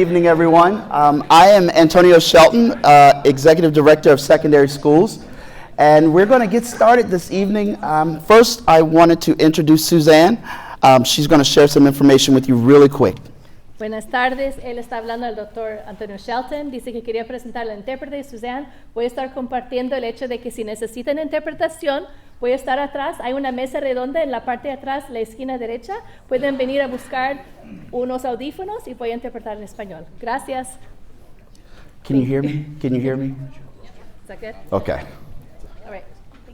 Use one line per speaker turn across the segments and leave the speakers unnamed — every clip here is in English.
Evening, everyone. I am Antonio Shelton, Executive Director of Secondary Schools, and we're going to get started this evening. First, I wanted to introduce Suzanne. She's going to share some information with you really quick.
Buenas tardes, él está hablando al doctor Antonio Shelton, dice que quería presentar a la intérprete Suzanne. Voy a estar compartiendo el hecho de que si necesitan interpretación, voy a estar atrás, hay una mesa redonda en la parte de atrás, la esquina derecha, pueden venir a buscar unos audífonos y voy a interpretar en español. Gracias.
Can you hear me? Can you hear me?
Is that good?
Okay.
All right.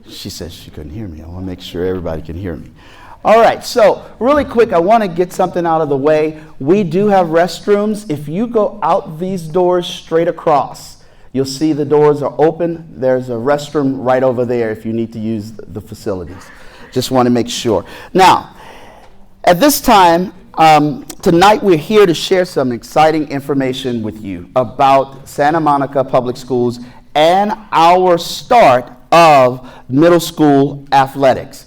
She says she couldn't hear me. I want to make sure everybody can hear me. All right, so really quick, I want to get something out of the way. We do have restrooms. If you go out these doors straight across, you'll see the doors are open. There's a restroom right over there if you need to use the facilities. Just want to make sure. Now, at this time, tonight we're here to share some exciting information with you about Santa Monica Public Schools and our start of middle school athletics.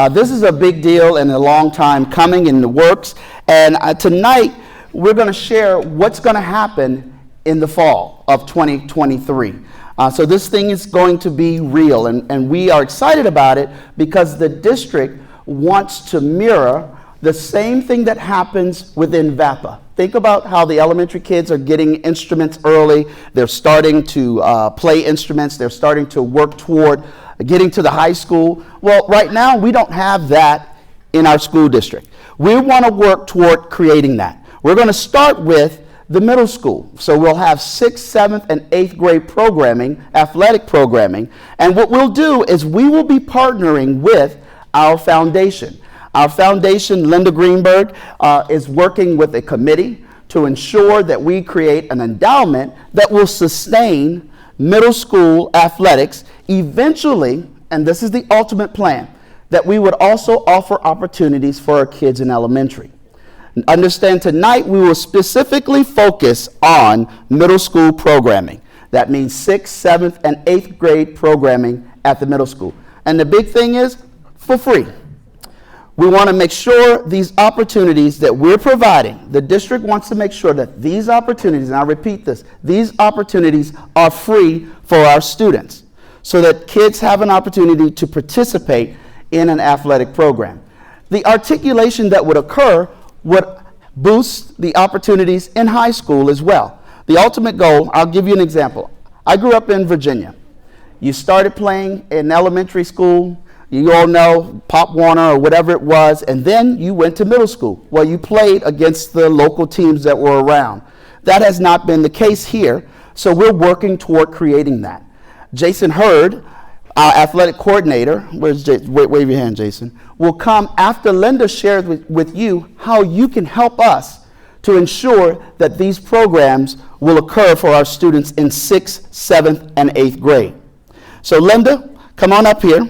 This is a big deal and a long time coming in the works, and tonight we're going to share what's going to happen in the fall of 2023. So this thing is going to be real, and we are excited about it because the district wants to mirror the same thing that happens within VAPA. Think about how the elementary kids are getting instruments early. They're starting to play instruments. They're starting to work toward getting to the high school. Well, right now, we don't have that in our school district. We want to work toward creating that. We're going to start with the middle school. So we'll have 6th, 7th, and 8th grade programming, athletic programming. And what we'll do is we will be partnering with our foundation. Our foundation, Linda Greenberg, is working with a committee to ensure that we create an endowment that will sustain middle school athletics eventually, and this is the ultimate plan, that we would also offer opportunities for our kids in elementary. Understand, tonight we will specifically focus on middle school programming. That means 6th, 7th, and 8th grade programming at the middle school. And the big thing is, for free. We want to make sure these opportunities that we're providing, the district wants to make sure that these opportunities, and I repeat this, these opportunities are free for our students so that kids have an opportunity to participate in an athletic program. The articulation that would occur would boost the opportunities in high school as well. The ultimate goal, I'll give you an example. I grew up in Virginia. You started playing in elementary school, you all know Pop Warner or whatever it was, and then you went to middle school. Well, you played against the local teams that were around. That has not been the case here, so we're working toward creating that. Jason Hurd, our athletic coordinator, wave your hand, Jason, will come after Linda shares with you how you can help us to ensure that these programs will occur for our students in 6th, 7th, and 8th grade. So Linda, come on up here.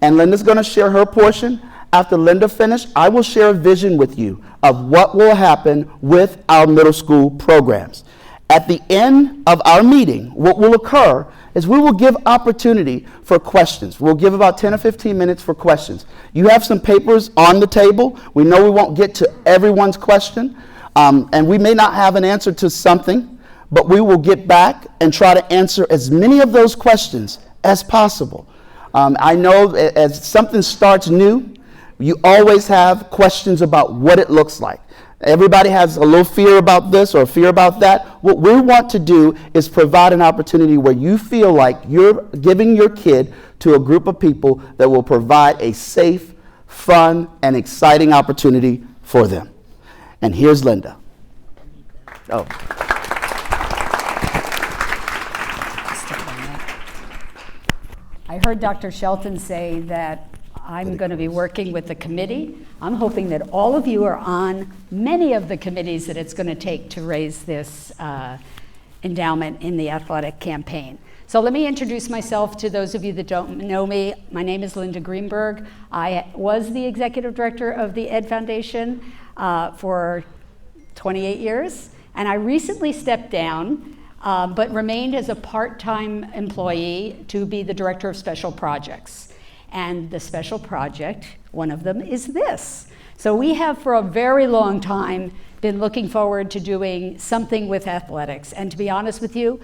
And Linda's going to share her portion. After Linda finishes, I will share a vision with you of what will happen with our middle school programs. At the end of our meeting, what will occur is we will give opportunity for questions. We'll give about 10 or 15 minutes for questions. You have some papers on the table. We know we won't get to everyone's question, and we may not have an answer to something, but we will get back and try to answer as many of those questions as possible. I know as something starts new, you always have questions about what it looks like. Everybody has a little fear about this or fear about that. What we want to do is provide an opportunity where you feel like you're giving your kid to a group of people that will provide a safe, fun, and exciting opportunity for them. And here's Linda. Oh.
I heard Dr. Shelton say that I'm going to be working with the committee. I'm hoping that all of you are on many of the committees that it's going to take to raise this endowment in the athletic campaign. So let me introduce myself to those of you that don't know me. My name is Linda Greenberg. I was the executive director of the Ed Foundation for 28 years, and I recently stepped down but remained as a part-time employee to be the director of special projects. And the special project, one of them is this. So we have for a very long time been looking forward to doing something with athletics. And to be honest with you,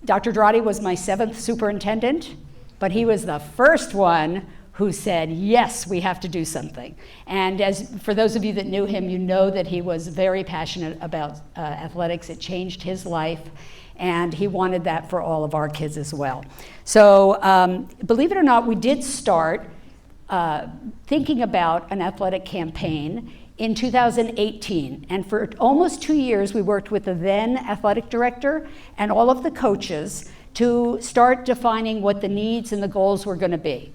Dr. Drotti was my 7th superintendent, but he was the first one who said, yes, we have to do something. And for those of you that knew him, you know that he was very passionate about athletics. It changed his life, and he wanted that for all of our kids as well. So believe it or not, we did start thinking about an athletic campaign in 2018. And for almost 2 years, we worked with the then athletic director and all of the coaches to start defining what the needs and the goals were going to be.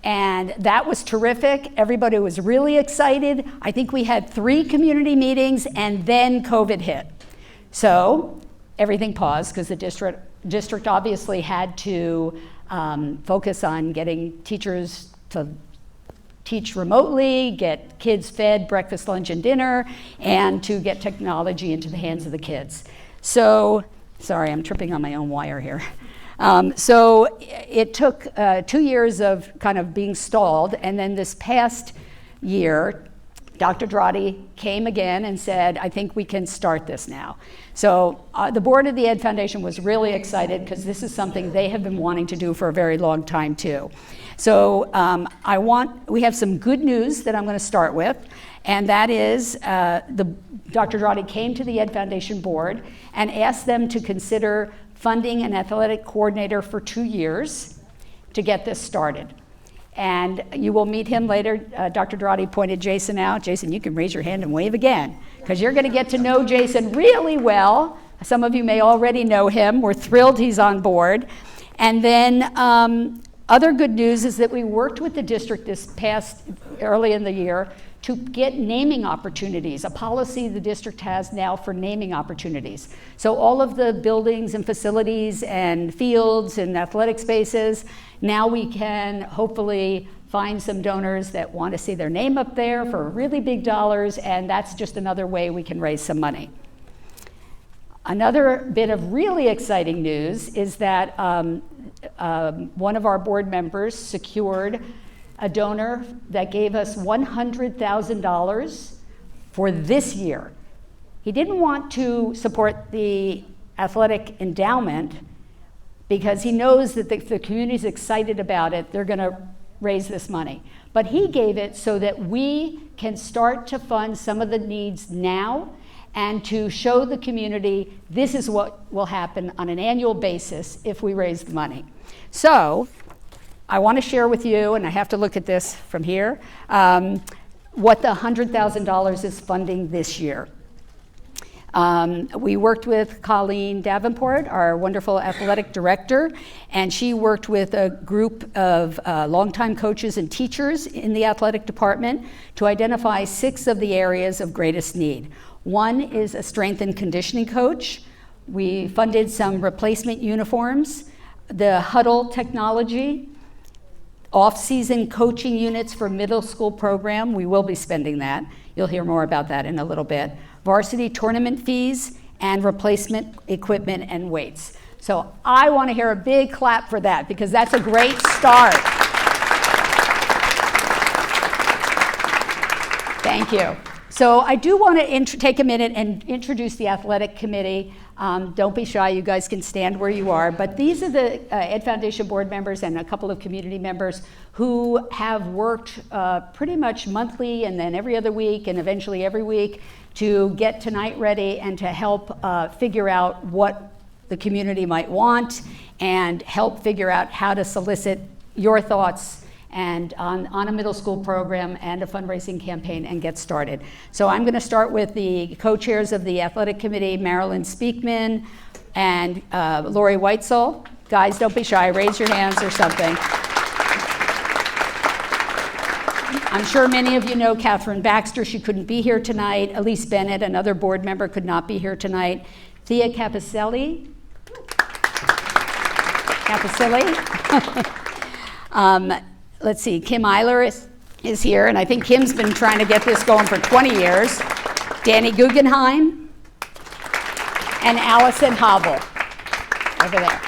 And that was terrific. Everybody was really excited. I think we had 3 community meetings, and then COVID hit. So everything paused because the district obviously had to focus on getting teachers to teach remotely, get kids fed breakfast, lunch, and dinner, and to get technology into the hands of the kids. So, sorry, I'm tripping on my own wire here. So it took 2 years of kind of being stalled, and then this past year, Dr. Drotti came again and said, I think we can start this now. So the board of the Ed Foundation was really excited because this is something they have been wanting to do for a very long time too. So we have some good news that I'm going to start with, and that is Dr. Drotti came to the Ed Foundation board and asked them to consider funding an athletic coordinator for 2 years to get this started. And you will meet him later. Dr. Drotti pointed Jason out. Jason, you can raise your hand and wave again, because you're going to get to know Jason really well. Some of you may already know him. We're thrilled he's on board. And then other good news is that we worked with the district early in the year to get naming opportunities, a policy the district has now for naming opportunities. So all of the buildings and facilities and fields and athletic spaces, now we can hopefully find some donors that want to see their name up there for really big dollars, and that's just another way we can raise some money. Another bit of really exciting news is that one of our board members secured a donor that gave us $100,000 for this year. He didn't want to support the Athletic Endowment because he knows that if the community's excited about it, they're going to raise this money. But he gave it so that we can start to fund some of the needs now and to show the community this is what will happen on an annual basis if we raise the money. So I want to share with you, and I have to look at this from here, what the $100,000 is funding this year. We worked with Colleen Davenport, our wonderful athletic director, and she worked with a group of longtime coaches and teachers in the athletic department to identify 6 of the areas of greatest need. One is a strength and conditioning coach. We funded some replacement uniforms, the huddle technology, off-season coaching units for middle school program. We will be spending that. You'll hear more about that in a little bit. Varsity tournament fees and replacement equipment and weights. So I want to hear a big clap for that because that's a great start. Thank you. So I do want to take a minute and introduce the athletic committee. Don't be shy, you guys can stand where you are. But these are the Ed Foundation board members and a couple of community members who have worked pretty much monthly and then every other week and eventually every week to get tonight ready and to help figure out what the community might want and help figure out how to solicit your thoughts and on a middle school program and a fundraising campaign and get started. So I'm going to start with the co-chairs of the athletic committee, Marilyn Speakman and Lori Weitzel. Guys, don't be shy, raise your hands or something. I'm sure many of you know Catherine Baxter. She couldn't be here tonight. Elise Bennett, another board member, could not be here tonight. Thea Capicelli. Let's see, Kim Eiler is here, and I think Kim's been trying to get this going for 20 years. Danny Guggenheim, and Allison Hobble over there.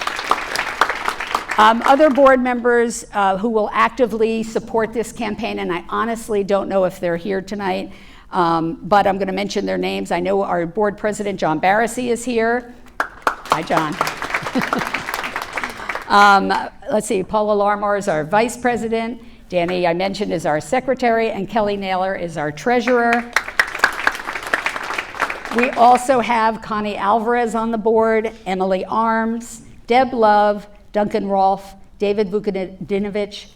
Other board members who will actively support this campaign, and I honestly don't know if they're here tonight, but I'm going to mention their names. I know our board president, John Barrissey, is here. Hi, John. Let's see, Paula Larmar is our vice president. Danny, I mentioned, is our secretary, and Kelly Naylor is our treasurer. We also have Connie Alvarez on the board, Emily Arms, Deb Love, Duncan Rolfe, David Vukadinovich,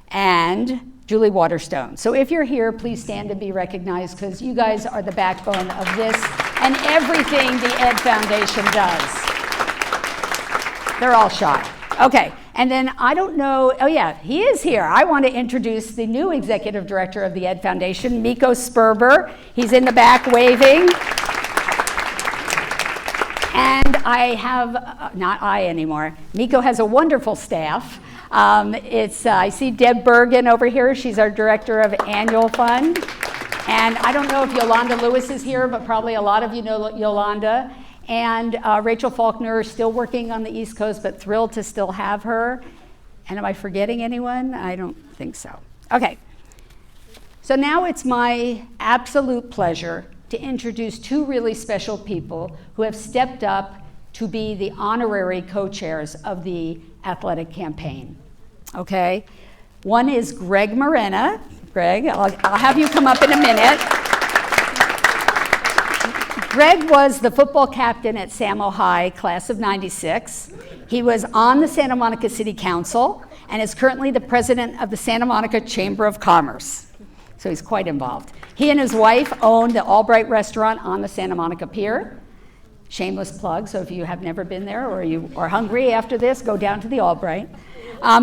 and Julie Waterstone. So if you're here, please stand and be recognized, because you guys are the backbone of this and everything the Ed Foundation does. They're all shy. Okay, and then I don't know, oh yeah, he is here. I want to introduce the new executive director of the Ed Foundation, Miko Sperber. He's in the back waving. And I have, not I anymore, Miko has a wonderful staff. I see Deb Bergen over here. She's our director of annual fund. And I don't know if Yolanda Lewis is here, but probably a lot of you know Yolanda. And Rachel Faulkner is still working on the East Coast, but thrilled to still have her. And am I forgetting anyone? I don't think so. Okay. So now it's my absolute pleasure to introduce two really special people who have stepped up to be the honorary co-chairs of the athletic campaign. Okay? One is Greg Morena. Greg, I'll have you come up in a minute. Greg was the football captain at Samo High, class of '96. He was on the Santa Monica City Council and is currently the president of the Santa Monica Chamber of Commerce. So he's quite involved. He and his wife own the Albright restaurant on the Santa Monica Pier. Shameless plug, so if you have never been there or you are hungry after this, go down to the Albright.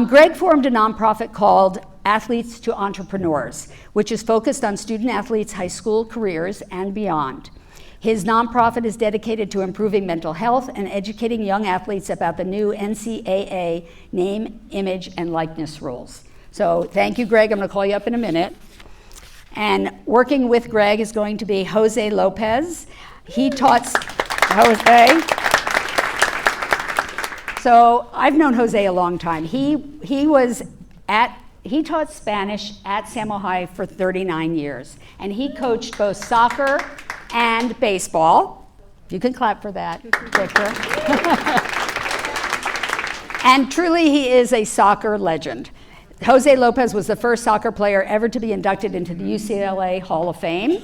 Greg formed a nonprofit called Athletes to Entrepreneurs, which is focused on student athletes' high school careers and beyond. His nonprofit is dedicated to improving mental health and educating young athletes about the new NCAA name, image, and likeness rules. So thank you, Greg. I'm going to call you up in a minute. And working with Greg is going to be Jose Lopez. He taught Jose. So I've known Jose a long time. He taught Spanish at Samo High for 39 years, and he coached both soccer and baseball. You can clap for that, Victor. And truly, he is a soccer legend. Jose Lopez was the first soccer player ever to be inducted into the UCLA Hall of Fame.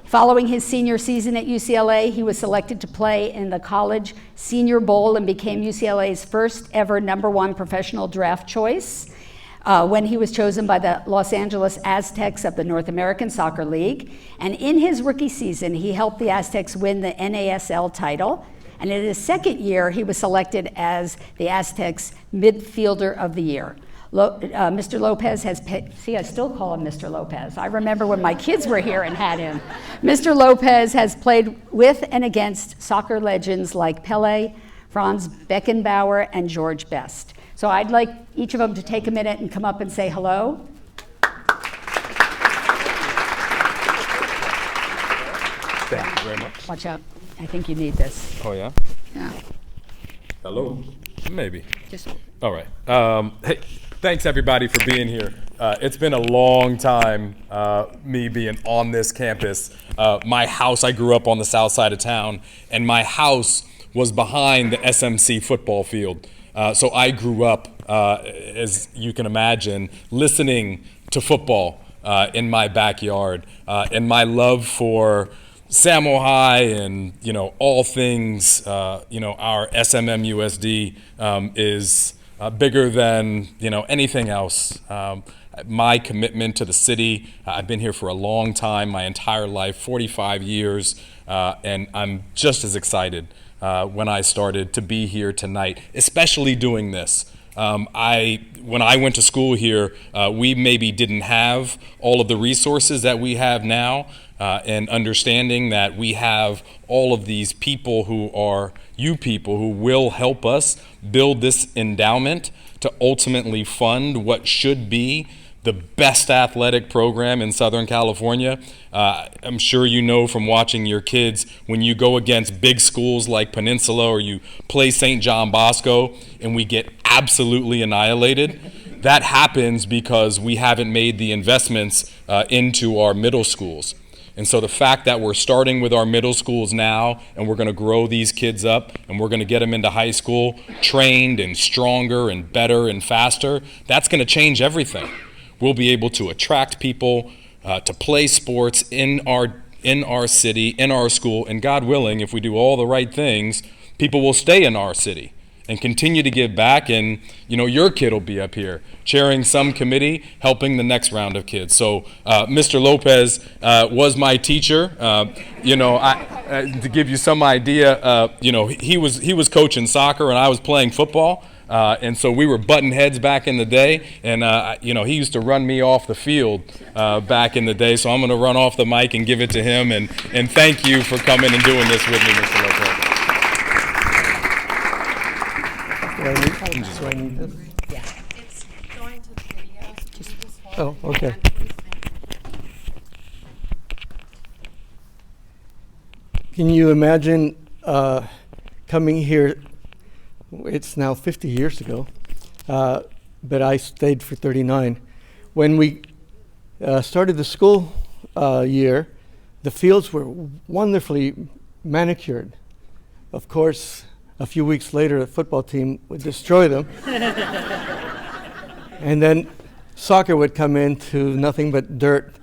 Following his senior season at UCLA, he was selected to play in the College Senior Bowl and became UCLA's first ever #1 professional draft choice when he was chosen by the Los Angeles Aztecs of the North American Soccer League. And in his rookie season, he helped the Aztecs win the NASL title. And in his second year, he was selected as the Aztecs Midfielder of the Year. Mr. Lopez has, see, I still call him Mr. Lopez. I remember when my kids were here and had him. Mr. Lopez has played with and against soccer legends like Pele, Franz Beckenbauer, and George Best. So I'd like each of them to take a minute and come up and say hello.
Thank you very much.
Watch out. I think you need this.
Oh, yeah?
Yeah.
Hello? Maybe.
Just
All right. Hey, thanks, everybody, for being here. It's been a long time, me being on this campus. My house, I grew up on the south side of town, and my house was behind the SMC football field. So I grew up, as you can imagine, listening to football in my backyard. And my love for Samo High and, all things, our SMMUSD is bigger than, anything else. My commitment to the city, I've been here for a long time, my entire life, 45 years, and I'm just as excited when I started to be here tonight, especially doing this. When I went to school here, we maybe didn't have all of the resources that we have now, and understanding that we have all of these people who are you people who will help us build this endowment to ultimately fund what should be the best athletic program in Southern California. I'm sure you know from watching your kids, when you go against big schools like Peninsula or you play St. John Bosco and we get absolutely annihilated, that happens because we haven't made the investments into our middle schools. And so the fact that we're starting with our middle schools now and we're going to grow these kids up and we're going to get them into high school trained and stronger and better and faster, that's going to change everything. We'll be able to attract people to play sports in our city, in our school, and God willing, if we do all the right things, people will stay in our city and continue to give back. And your kid will be up here chairing some committee, helping the next round of kids. So Mr. Lopez was my teacher. To give you some idea, he was coaching soccer and I was playing football. And so we were butting heads back in the day, and he used to run me off the field back in the day. So I'm going to run off the mic and give it to him. And thank you for coming and doing this with me, Mr. Lopez.
Do I need this?
Yeah.
It's going to the video.
Oh, okay. Can you imagine coming here? It's now 50 years ago, but I stayed for 39. When we started the school year, the fields were wonderfully manicured. Of course, a few weeks later, the football team would destroy them. And then soccer would come into nothing but dirt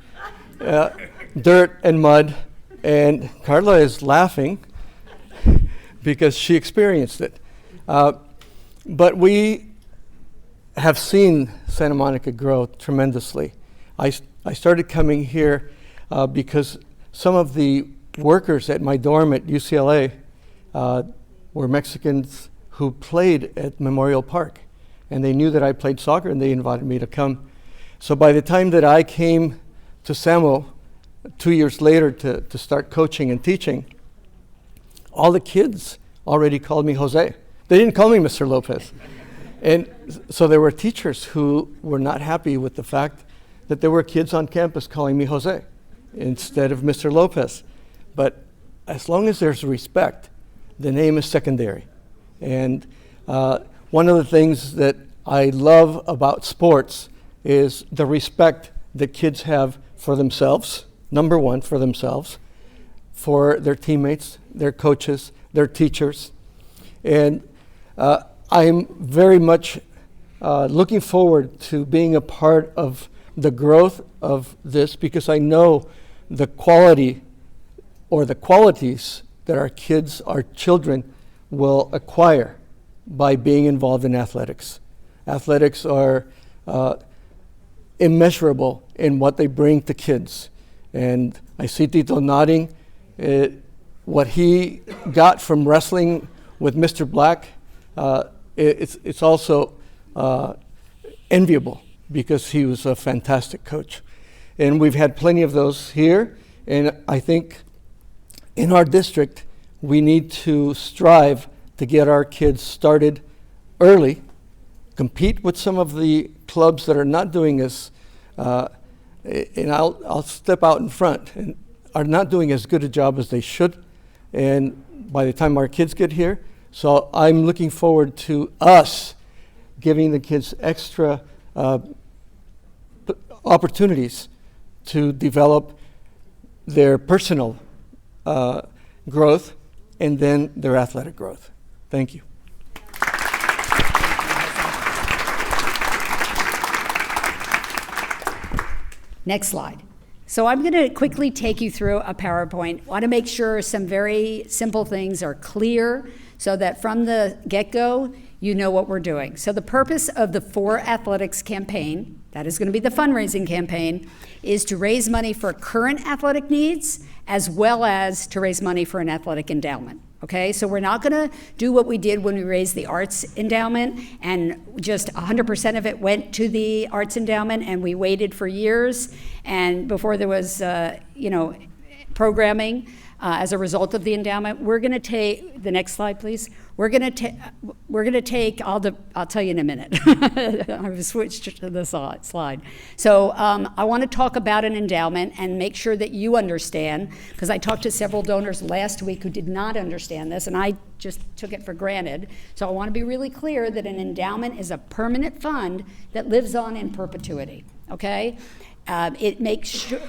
and mud. And Carla is laughing because she experienced it. But we have seen Santa Monica grow tremendously. I started coming here because some of the workers at my dorm at UCLA were Mexicans who played at Memorial Park. And they knew that I played soccer and they invited me to come. So by the time that I came to SAMO 2 years later to start coaching and teaching, all the kids already called me Jose. They didn't call me Mr. Lopez. And so there were teachers who were not happy with the fact that there were kids on campus calling me Jose instead of Mr. Lopez. But as long as there's respect, the name is secondary. And one of the things that I love about sports is the respect that kids have for themselves, number one, for themselves, for their teammates, their coaches, their teachers. And I'm very much looking forward to being a part of the growth of this because I know the quality or the qualities that our kids, our children will acquire by being involved in athletics. Athletics are immeasurable in what they bring to kids. And I see Tito nodding. What he got from wrestling with Mr. Black, it's also enviable because he was a fantastic coach. And we've had plenty of those here. And I think in our district, we need to strive to get our kids started early, compete with some of the clubs that are not doing as, and I'll step out in front, and are not doing as good a job as they should. And by the time our kids get here, so I'm looking forward to us giving the kids extra opportunities to develop their personal growth and then their athletic growth. Thank you.
Next slide. So I'm going to quickly take you through a PowerPoint. I want to make sure some very simple things are clear so that from the get-go, you know what we're doing. So the purpose of the For Athletics campaign, that is going to be the fundraising campaign, is to raise money for current athletic needs as well as to raise money for an athletic endowment. Okay, so we're not going to do what we did when we raised the Arts Endowment and just 100% of it went to the Arts Endowment and we waited for years and before there was, programming. as a result of the endowment. We're going to take the next slide, please. We're going to take. I'll tell you in a minute. I've switched to the slide. So I want to talk about an endowment and make sure that you understand, because I talked to several donors last week who did not understand this, and I just took it for granted. So I want to be really clear that an endowment is a permanent fund that lives on in perpetuity. Okay. It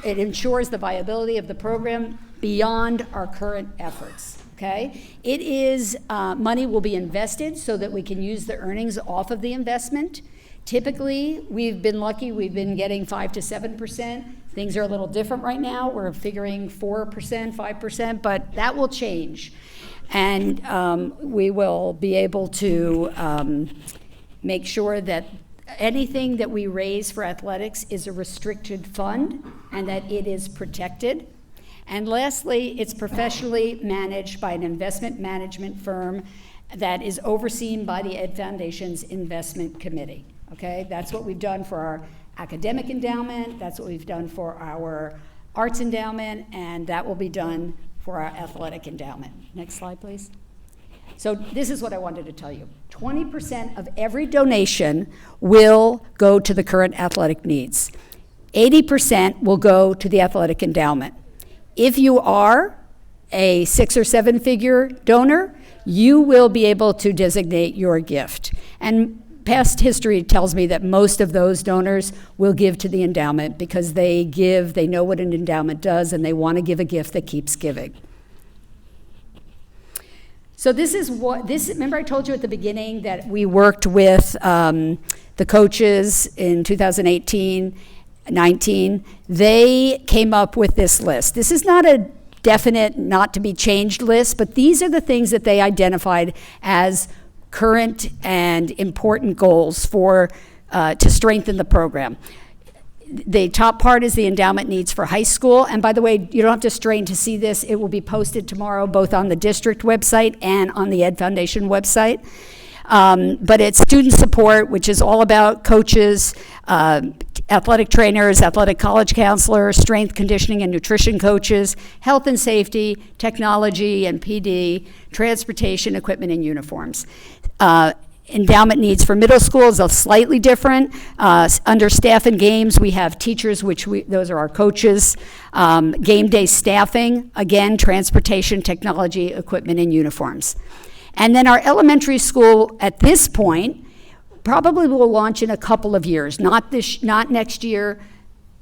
ensures the viability of the program beyond our current efforts. Okay, it is money will be invested so that we can use the earnings off of the investment. Typically, we've been lucky; we've been getting 5 to 7%. Things are a little different right now. We're figuring 4%, 5%, but that will change, and we will be able to make sure that anything that we raise for athletics is a restricted fund and that it is protected. And lastly, it's professionally managed by an investment management firm that is overseen by the Ed Foundation's investment committee. Okay, that's what we've done for our academic endowment, that's what we've done for our arts endowment, and that will be done for our athletic endowment. Next slide, please. So this is what I wanted to tell you. 20% of every donation will go to the current athletic needs. 80% will go to the athletic endowment. If you are a 6 or 7 figure donor, you will be able to designate your gift. And past history tells me that most of those donors will give to the endowment because they know what an endowment does, and they want to give a gift that keeps giving. So remember I told you at the beginning that we worked with the coaches in 2018, 19, they came up with this list. This is not a definite, not to be changed list, but these are the things that they identified as current and important goals for to strengthen the program. The top part is the endowment needs for high school. And by the way, you don't have to strain to see this. It will be posted tomorrow both on the district website and on the Ed Foundation website. But it's student support, which is all about coaches, athletic trainers, athletic college counselors, strength, conditioning, and nutrition coaches, health and safety, technology and PD, transportation, equipment, and uniforms. Endowment needs for middle schools are slightly different. Under staff and games, we have teachers, those are our coaches. Game day staffing, again, transportation, technology, equipment, and uniforms. And then our elementary school at this point probably will launch in a couple of years, not next year.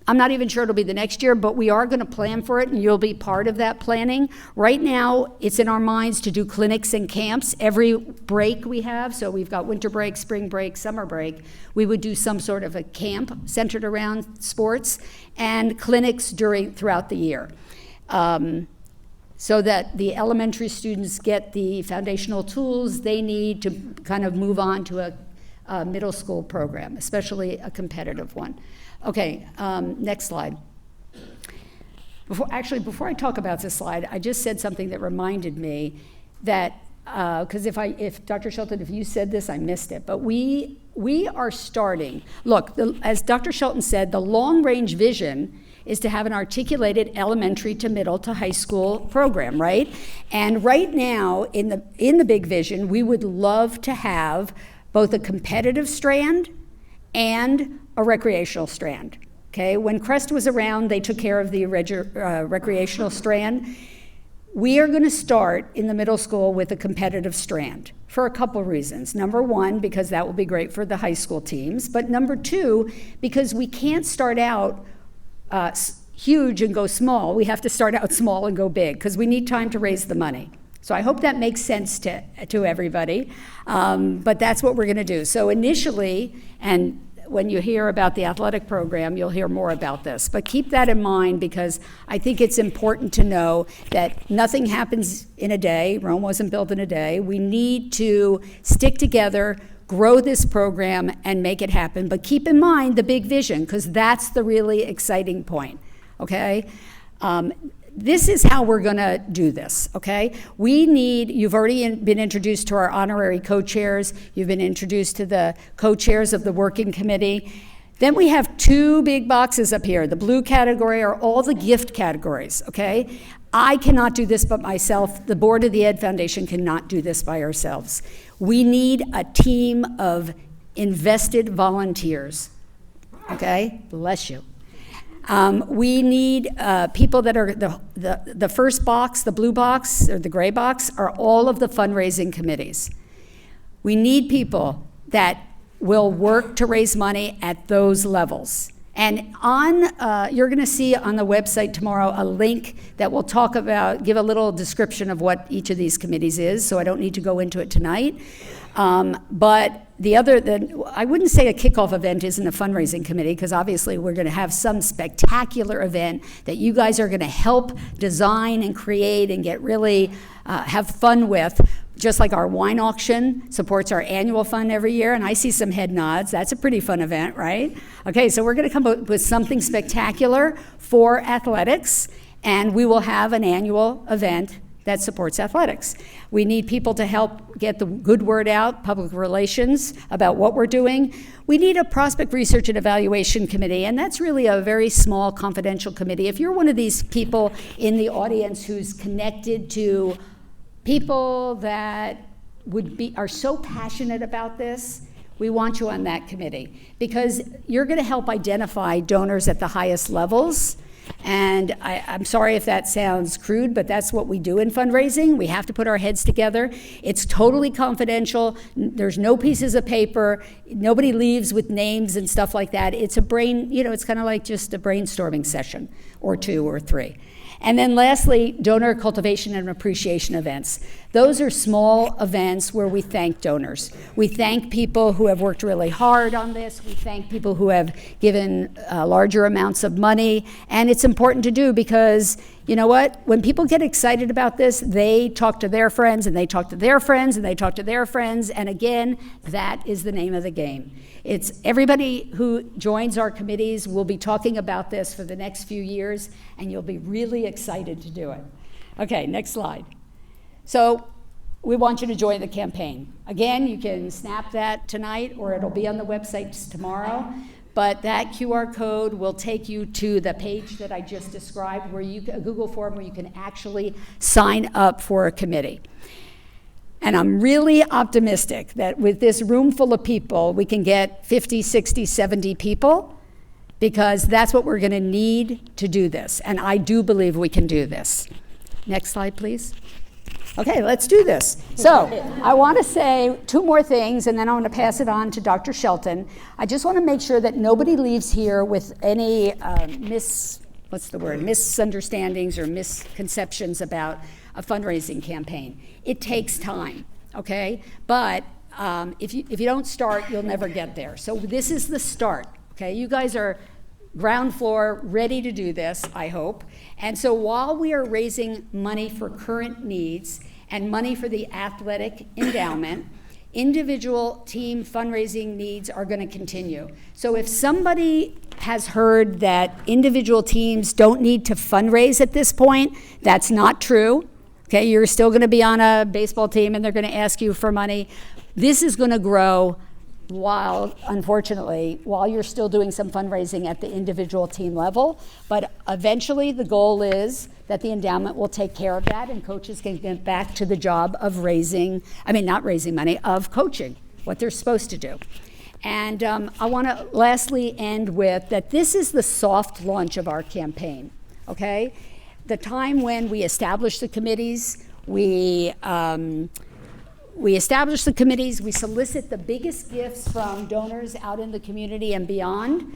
I'm not even sure it'll be the next year, but we are going to plan for it, and you'll be part of that planning. Right now, it's in our minds to do clinics and camps every break we have. So we've got winter break, spring break, summer break. We would do some sort of a camp centered around sports and clinics throughout the year. So that the elementary students get the foundational tools they need to kind of move on to a middle school program, especially a competitive one. Okay, next slide. Before I talk about this slide, I just said something that reminded me that, because if Dr. Shelton, if you said this, I missed it, but we are starting, look, as Dr. Shelton said, the long-range vision is to have an articulated elementary to middle to high school program, right? And right now, in the big vision, we would love to have both a competitive strand and a recreational strand, okay? When Crest was around, they took care of the recreational strand. We are gonna start in the middle school with a competitive strand for a couple reasons. Number one, because that will be great for the high school teams, but number two, because we can't start out huge and go small. We have to start out small and go big because we need time to raise the money. So I hope that makes sense to everybody, but that's what we're going to do. So initially, and when you hear about the athletic program, you'll hear more about this. But keep that in mind because I think it's important to know that nothing happens in a day. Rome wasn't built in a day. We need to stick together, grow this program, and make it happen. But keep in mind the big vision because that's the really exciting point, okay? This is how we're going to do this, okay? You've already been introduced to our honorary co-chairs. You've been introduced to the co-chairs of the working committee. Then we have two big boxes up here. The blue category are all the gift categories, okay? I cannot do this by myself. The board of the Ed Foundation cannot do this by ourselves. We need a team of invested volunteers. Okay? Bless you. We need people that are the first box, the blue box, or the gray box, are all of the fundraising committees. We need people that will work to raise money at those levels. And you're going to see on the website tomorrow a link that will give a little description of what each of these committees is, so I don't need to go into it tonight. But I wouldn't say a kickoff event isn't a fundraising committee, because obviously we're going to have some spectacular event that you guys are going to help design and create and get really have fun with. Just like our wine auction supports our annual fund every year, and I see some head nods. That's a pretty fun event, right? Okay, so we're going to come up with something spectacular for athletics, and we will have an annual event that supports athletics. We need people to help get the good word out, public relations, about what we're doing. We need a prospect research and evaluation committee, and that's really a very small confidential committee. If you're one of these people in the audience who's connected to people that are so passionate about this, we want you on that committee, because you're going to help identify donors at the highest levels. And I'm sorry if that sounds crude, but that's what we do in fundraising. We have to put our heads together. It's totally confidential. There's no pieces of paper. Nobody leaves with names and stuff like that. It's it's kind of like just a brainstorming session or 2 or 3. And then lastly, donor cultivation and appreciation events. Those are small events where we thank donors. We thank people who have worked really hard on this. We thank people who have given larger amounts of money. And it's important to do because, you know what? When people get excited about this, they talk to their friends, and they talk to their friends, and they talk to their friends. And again, that is the name of the game. It's everybody who joins our committees will be talking about this for the next few years, and you'll be really excited to do it. Okay, next slide. So we want you to join the campaign. Again, you can snap that tonight, or it'll be on the website tomorrow. But that QR code will take you to the page that I just described, a Google form where you can actually sign up for a committee. And I'm really optimistic that with this room full of people, we can get 50, 60, 70 people, because that's what we're going to need to do this. And I do believe we can do this. Next slide, please. Okay, let's do this. So I want to say 2 more things, and then I want to pass it on to Dr. Shelton. I just want to make sure that nobody leaves here with any misunderstandings or misconceptions about a fundraising campaign. It takes time, okay? But if you don't start, you'll never get there. So this is the start, okay? You guys are ground floor, ready to do this, I hope. And so while we are raising money for current needs and money for the Athletic Endowment, individual team fundraising needs are going to continue. So if somebody has heard that individual teams don't need to fundraise at this point, that's not true. Okay, you're still going to be on a baseball team and they're going to ask you for money. This is going to grow unfortunately, while you're still doing some fundraising at the individual team level. But eventually the goal is that the endowment will take care of that, and coaches can get back to the job of of coaching, what they're supposed to do. And I want to lastly end with that this is the soft launch of our campaign, okay? The time when we established the committees, we solicit the biggest gifts from donors out in the community and beyond,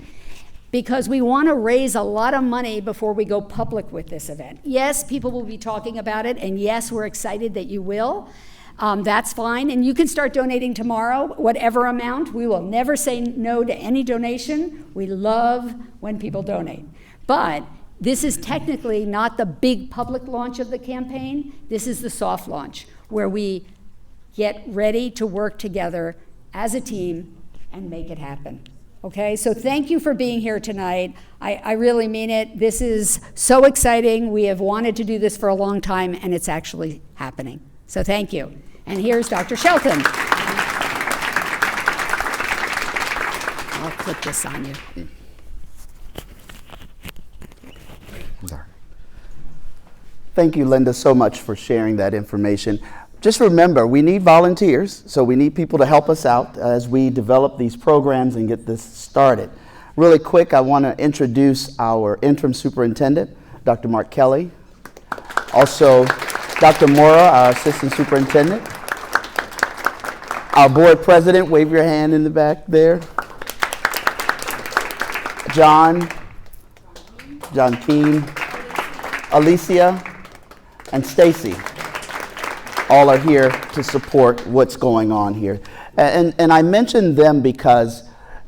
because we want to raise a lot of money before we go public with this event. Yes, people will be talking about it, and yes, we're excited that you will. That's fine, and you can start donating tomorrow, whatever amount. We will never say no to any donation. We love when people donate. But this is technically not the big public launch of the campaign. This is the soft launch, where we get ready to work together as a team and make it happen. Okay, so thank you for being here tonight. I really mean it. This is so exciting. We have wanted to do this for a long time, and it's actually happening. So thank you. And here's Dr. Shelton. I'll clip this on you.
Thank you, Linda, so much for sharing that information. Just remember, we need volunteers, so we need people to help us out as we develop these programs and get this started. Really quick, I want to introduce our interim superintendent, Dr. Mark Kelly. Also, Dr. Mora, our assistant superintendent. Our board president, wave your hand in the back there. John Keene, Alicia, and Stacy. All are here to support what's going on here. And I mentioned them because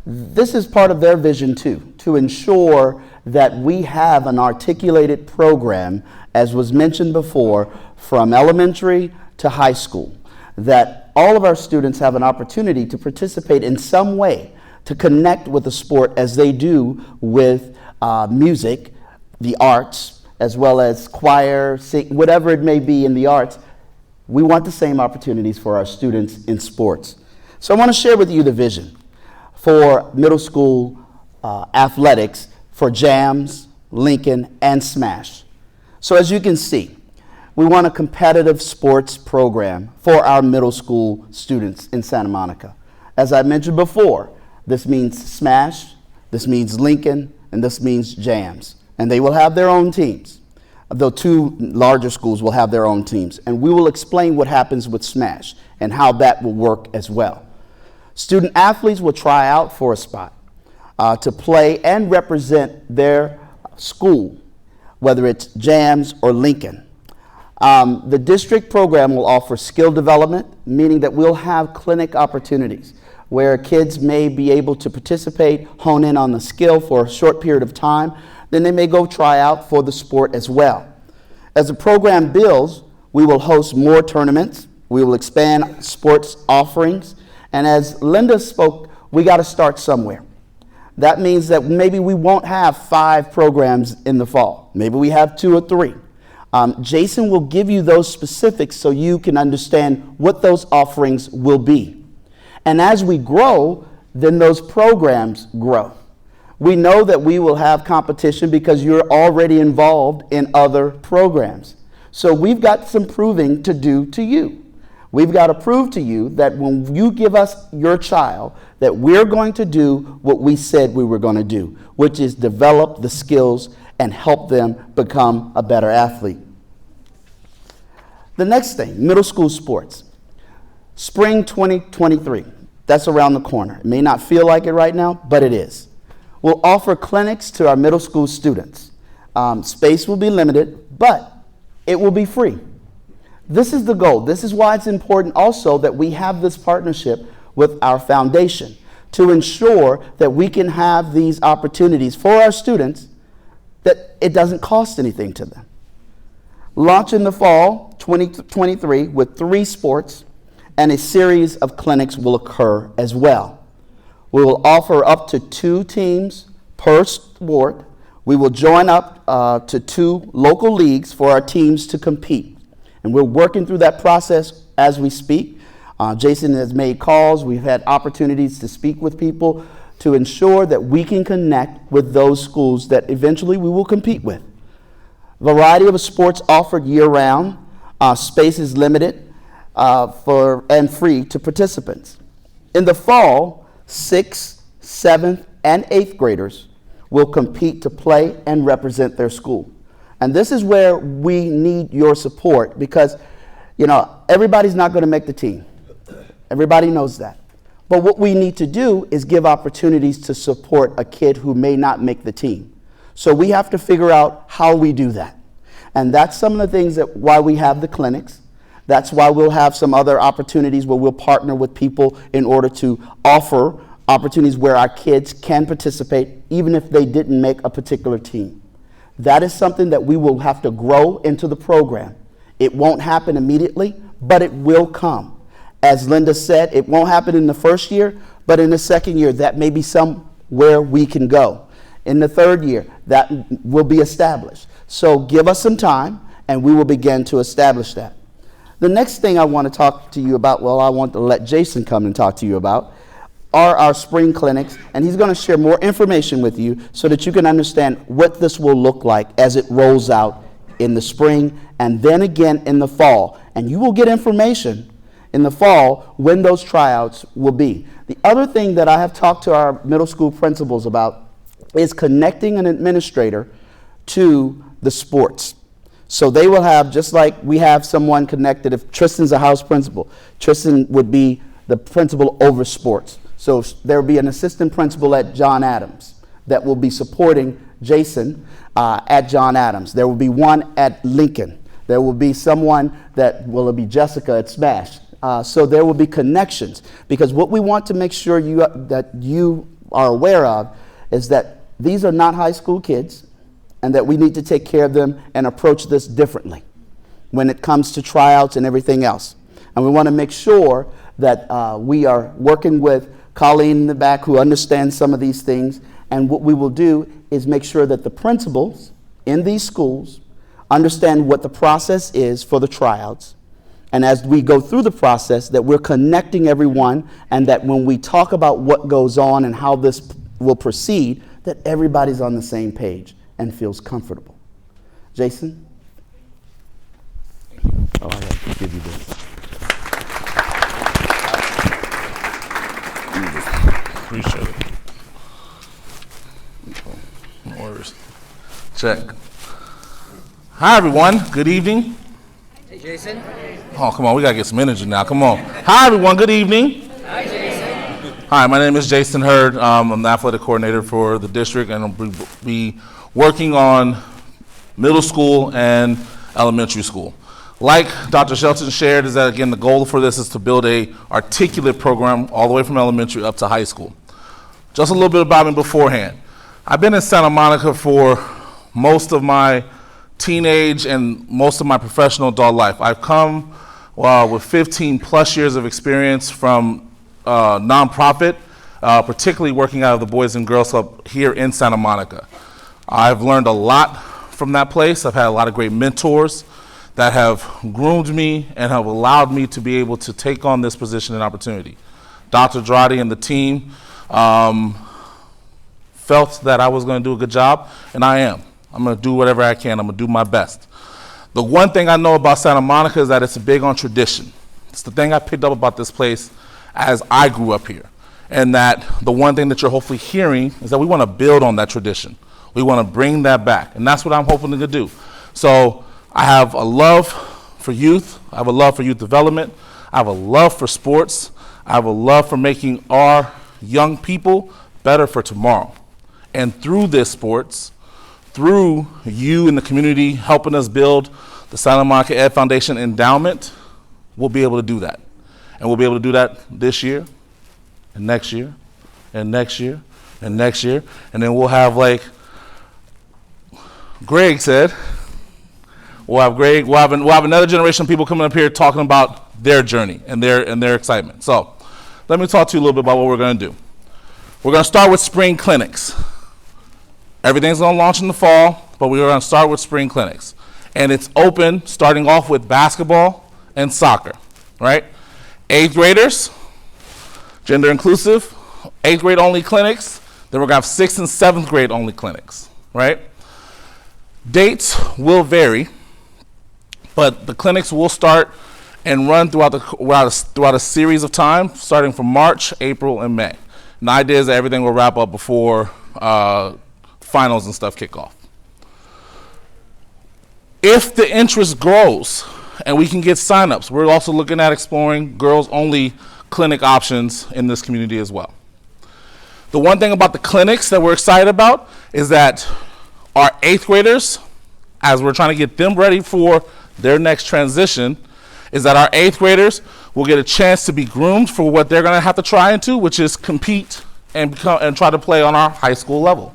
this is part of their vision too, to ensure that we have an articulated program, as was mentioned before, from elementary to high school, that all of our students have an opportunity to participate in some way, to connect with the sport as they do with music, the arts, as well as choir, sing, whatever it may be in the arts. We want the same opportunities for our students in sports. So I want to share with you the vision for middle school athletics for JAMS, Lincoln, and SMASH. So as you can see, we want a competitive sports program for our middle school students in Santa Monica. As I mentioned before, this means SMASH, this means Lincoln, and this means JAMS. And they will have their own teams. The two larger schools will have their own teams. And we will explain what happens with SMASH and how that will work as well. Student athletes will try out for a spot to play and represent their school, whether it's JAMS or Lincoln. The district program will offer skill development, meaning that we'll have clinic opportunities where kids may be able to participate, hone in on the skill for a short period of time, then they may go try out for the sport as well. As the program builds, we will host more tournaments, we will expand sports offerings, and as Linda spoke, we got to start somewhere. That means that maybe we won't have 5 programs in the fall. Maybe we have 2 or 3. Jason will give you those specifics so you can understand what those offerings will be. And as we grow, then those programs grow. We know that we will have competition because you're already involved in other programs. So we've got some proving to do to you. We've got to prove to you that when you give us your child, that we're going to do what we said we were going to do, which is develop the skills and help them become a better athlete. The next thing, middle school sports. Spring 2023, that's around the corner. It may not feel like it right now, but it is. We'll offer clinics to our middle school students. Space will be limited, but it will be free. This is the goal. This is why it's important also that we have this partnership with our foundation to ensure that we can have these opportunities for our students that it doesn't cost anything to them. Launch in the fall 2023 with 3 sports, and a series of clinics will occur as well. We will offer up to 2 teams per sport. We will join up to 2 local leagues for our teams to compete. And we're working through that process as we speak. Jason has made calls. We've had opportunities to speak with people to ensure that we can connect with those schools that eventually we will compete with. Variety of sports offered year-round. Space is limited and free to participants. In the fall, 6th, 7th, and 8th graders will compete to play and represent their school. And this is where we need your support because, you know, everybody's not going to make the team. Everybody knows that. But what we need to do is give opportunities to support a kid who may not make the team. So we have to figure out how we do that. And that's some of the things that why we have the clinics. That's why we'll have some other opportunities where we'll partner with people in order to offer opportunities where our kids can participate even if they didn't make a particular team. That is something that we will have to grow into the program. It won't happen immediately, but it will come. As Linda said, it won't happen in the first year, but in the second year, that may be somewhere we can go. In the third year, that will be established. So give us some time, and we will begin to establish that. The next thing I want to talk to you about, well, I want to let Jason come and talk to you about, are our spring clinics, and he's going to share more information with you so that you can understand what this will look like as it rolls out in the spring and then again in the fall. And you will get information in the fall when those tryouts will be. The other thing that I have talked to our middle school principals about is connecting an administrator to the sports. So they will have, just like we have someone connected, if Tristan's a house principal, Tristan would be the principal over sports. So there will be an assistant principal at John Adams that will be supporting Jason at John Adams. There will be one at Lincoln. There will be someone that will be Jessica at Smash. So there will be connections, because what we want to make sure that you are aware of is that these are not high school kids, and that we need to take care of them and approach this differently when it comes to tryouts and everything else. And we want to make sure that we are working with Colleen in the back who understands some of these things. And what we will do is make sure that the principals in these schools understand what the process is for the tryouts. And as we go through the process, that we're connecting everyone, and that when we talk about what goes on and how this will proceed, that everybody's on the same page and feels comfortable. Jason? Oh, I have to give you this.
Appreciate it. No worries. Check. Hi, everyone. Good evening.
Hey, Jason.
Oh, come on. We got to get some energy now. Come on. Hi, everyone. Good evening.
Hi, Jason.
Hi, my name is Jason Hurd. I'm the athletic coordinator for the district, and I'll be working on middle school and elementary school. Like Dr. Shelton shared, is that, again, the goal for this is to build a articulate program all the way from elementary up to high school. Just a little bit about me beforehand. I've been in Santa Monica for most of my teenage and most of my professional adult life. I've come with 15 plus years of experience from nonprofit, particularly working out of the Boys and Girls Club here in Santa Monica. I've learned a lot from that place. I've had a lot of great mentors that have groomed me and have allowed me to be able to take on this position and opportunity. Dr. Dradi and the team felt that I was going to do a good job, and I am. I'm going to do whatever I can. I'm going to do my best. The one thing I know about Santa Monica is that it's big on tradition. It's the thing I picked up about this place as I grew up here. And that the one thing that you're hopefully hearing is that we want to build on that tradition. We want to bring that back. And that's what I'm hoping to do. So I have a love for youth. I have a love for youth development. I have a love for sports. I have a love for making our young people better for tomorrow. And through this sports, through you in the community helping us build the Santa Monica Ed Foundation Endowment, we'll be able to do that. And we'll be able to do that this year, and next year, and next year, and next year. And then we'll have, like Greg said, we'll have another generation of people coming up here talking about their journey and their excitement. So let me talk to you a little bit about what we're going to do. We're going to start with spring clinics. Everything's going to launch in the fall, but we're going to start with spring clinics. And it's open, starting off with basketball and soccer, right? 8th graders, gender inclusive, 8th grade only clinics. Then we're going to have 6th and 7th grade only clinics, right? Dates will vary, but the clinics will start and run throughout a series of time, starting from March, April, and May. And the idea is that everything will wrap up before finals and stuff kick off. If the interest grows and we can get signups, we're also looking at exploring girls-only clinic options in this community as well. The one thing about the clinics that we're excited about is that our 8th graders, as we're trying to get them ready for their next transition, is that our 8th graders will get a chance to be groomed for what they're going to have to try into, which is compete and try to play on our high school level.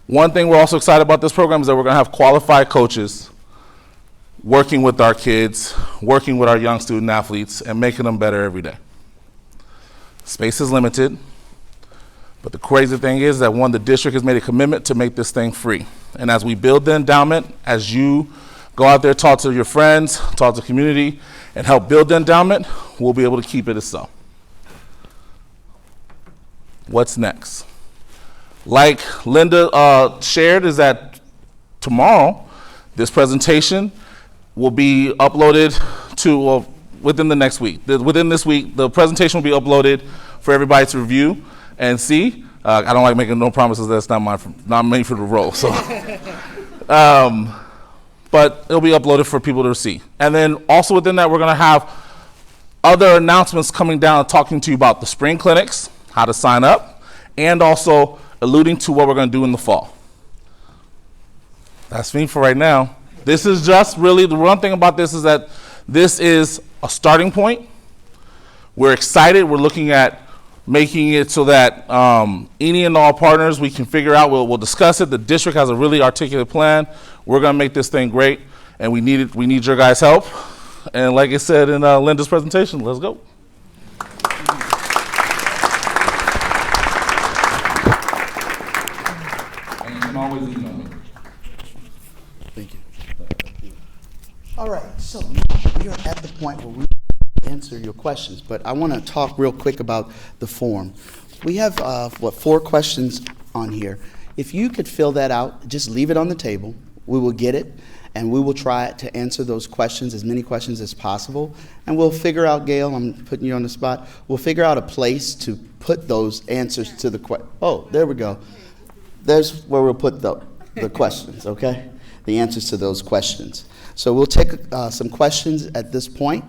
One thing we're also excited about this program is that we're going to have qualified coaches working with our kids, working with our young student athletes, and making them better every day. Space is limited, but the crazy thing is that the district has made a commitment to make this thing free. And as we build the endowment, as you go out there, talk to your friends, talk to the community, and help build the endowment, we'll be able to keep it as so. What's next? Like Linda shared, is that tomorrow, this presentation will be uploaded to, well, within the next week. Within this week, the presentation will be uploaded for everybody to review and see. I don't like making no promises that's not made for the role. So, but it'll be uploaded for people to see. And then also within that, we're going to have other announcements coming down talking to you about the spring clinics, how to sign up, and also alluding to what we're going to do in the fall. That's me for right now. This is just really, the one thing about this is that this is a starting point. We're excited. We're looking at making it so that any and all partners we can figure out, we'll discuss it. The district has a really articulate plan. We're going to make this thing great, and we need your guys' help. And like I said in Linda's presentation, let's go. And you can always email me.
Thank you. All right, so we are at the point where we answer your questions, but I want to talk real quick about the form. We have, 4 questions on here. If you could fill that out, just leave it on the table. We will get it, and we will try to answer those questions, as many questions as possible. And we'll figure out, Gail, I'm putting you on the spot, we'll figure out a place to put those answers to the questions. Oh, there we go. There's where we'll put the questions, okay? The answers to those questions. So we'll take some questions at this point.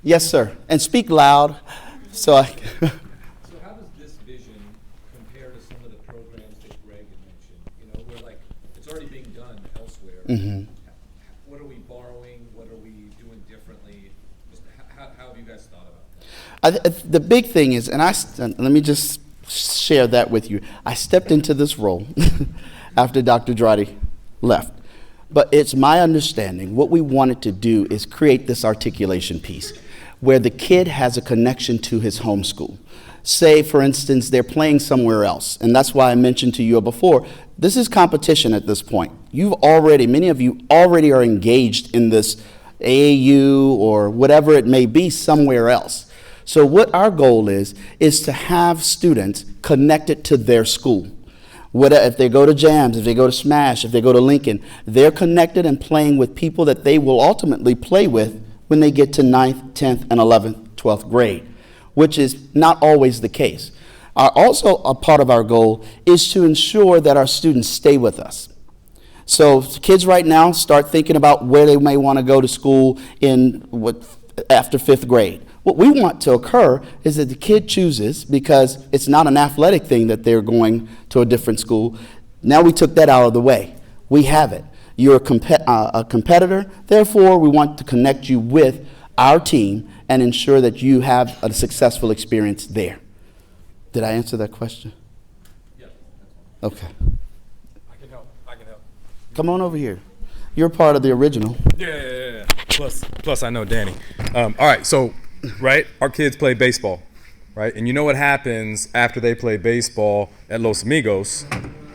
Yes, sir. And speak loud. So I.
So how does this vision compare to some of the programs that Greg had mentioned? You know, where like it's already being done elsewhere.
Mm-hmm.
What are we borrowing? What are we doing differently? Just how have you guys thought about that?
The big thing is, and let me just share that with you. I stepped into this role after Dr. Drati left. But it's my understanding what we wanted to do is create this articulation piece where the kid has a connection to his home school. Say, for instance, they're playing somewhere else. And that's why I mentioned to you before, this is competition at this point. Many of you already are engaged in this AAU or whatever it may be somewhere else. So what our goal is to have students connected to their school. If they go to Jams, if they go to Smash, if they go to Lincoln, they're connected and playing with people that they will ultimately play with when they get to 9th, 10th, and 11th, 12th grade, which is not always the case. Also, a part of our goal is to ensure that our students stay with us. So kids right now start thinking about where they may want to go to school after 5th grade. What we want to occur is that the kid chooses, because it's not an athletic thing that they're going to a different school. Now we took that out of the way. We have it. You're a competitor, therefore we want to connect you with our team and ensure that you have a successful experience there. Did I answer that question?
Yes.
Okay.
I can help.
Come on over here. You're part of the original.
Yeah. Plus I know Danny. All right, so, right, our kids play baseball, right? And you know what happens after they play baseball at Los Amigos,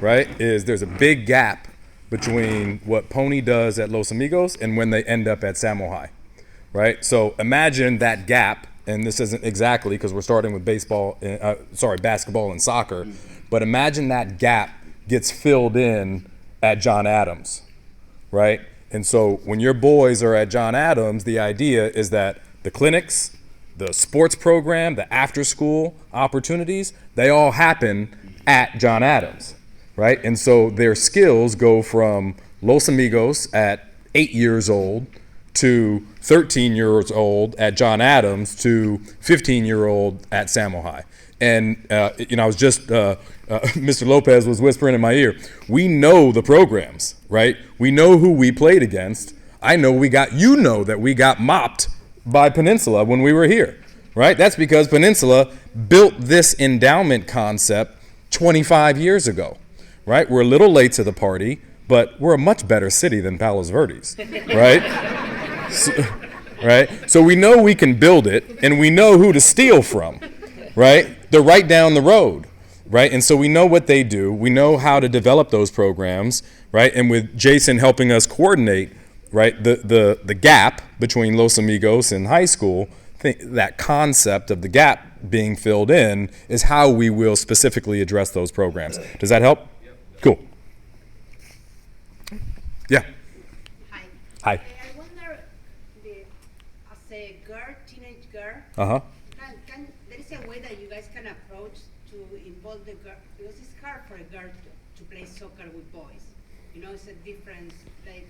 right, is there's a big gap between what Pony does at Los Amigos and when they end up at Samo High, right? So imagine that gap, and this isn't exactly because we're starting with basketball and soccer, but imagine that gap gets filled in at John Adams, right? And so when your boys are at John Adams, the idea is that the clinics, the sports program, the after school opportunities, they all happen at John Adams, right? And so their skills go from Los Amigos at 8 years old to 13 years old at John Adams to 15-year-old at Samo High. And, I was just, Mr. Lopez was whispering in my ear, we know the programs, right? We know who we played against. I know that we got mopped by Peninsula when we were here, right? That's because Peninsula built this endowment concept 25 years ago, right? We're a little late to the party, but we're a much better city than Palos Verdes, right? Right? So we know we can build it, and we know who to steal from, right? They're right down the road, right? And so we know what they do. We know how to develop those programs, right? And with Jason helping us coordinate, right, the gap between Los Amigos and high school, that concept of the gap being filled in is how we will specifically address those programs. Does that help? Cool. Yeah.
Hi.
Hi.
I wonder, as a girl, teenage girl,
Uh-huh.
there is a way that you guys can approach to involve the girl, because it's hard for a girl to play soccer with boys. You know, it's a difference, like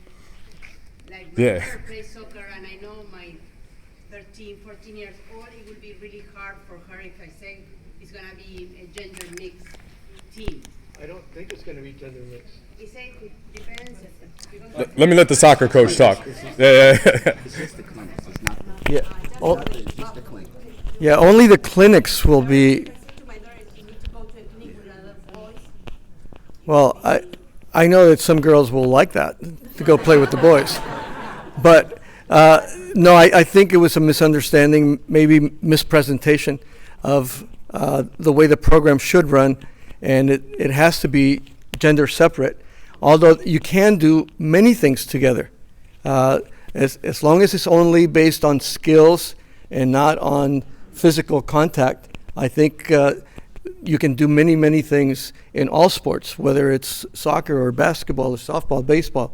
my
Yeah.
girl plays soccer, and I know my 13, 14 years old, it will be really hard for her if I say it's gonna be a gender mixed team.
I don't think it's going to be gender mixed.
He said it depends. Because
Let me let the soccer coach talk. Yeah.
Yeah. Yeah, only the clinics will be.
to my daughter, you need to go to a clinic with other boys.
Well, I know that some girls will like that, to go play with the boys. But no, I think it was a misunderstanding, maybe mispresentation of the way the program should run, and it has to be gender separate. Although you can do many things together, as long as it's only based on skills and not on physical contact. I think you can do many things in all sports, whether it's soccer or basketball or softball, baseball.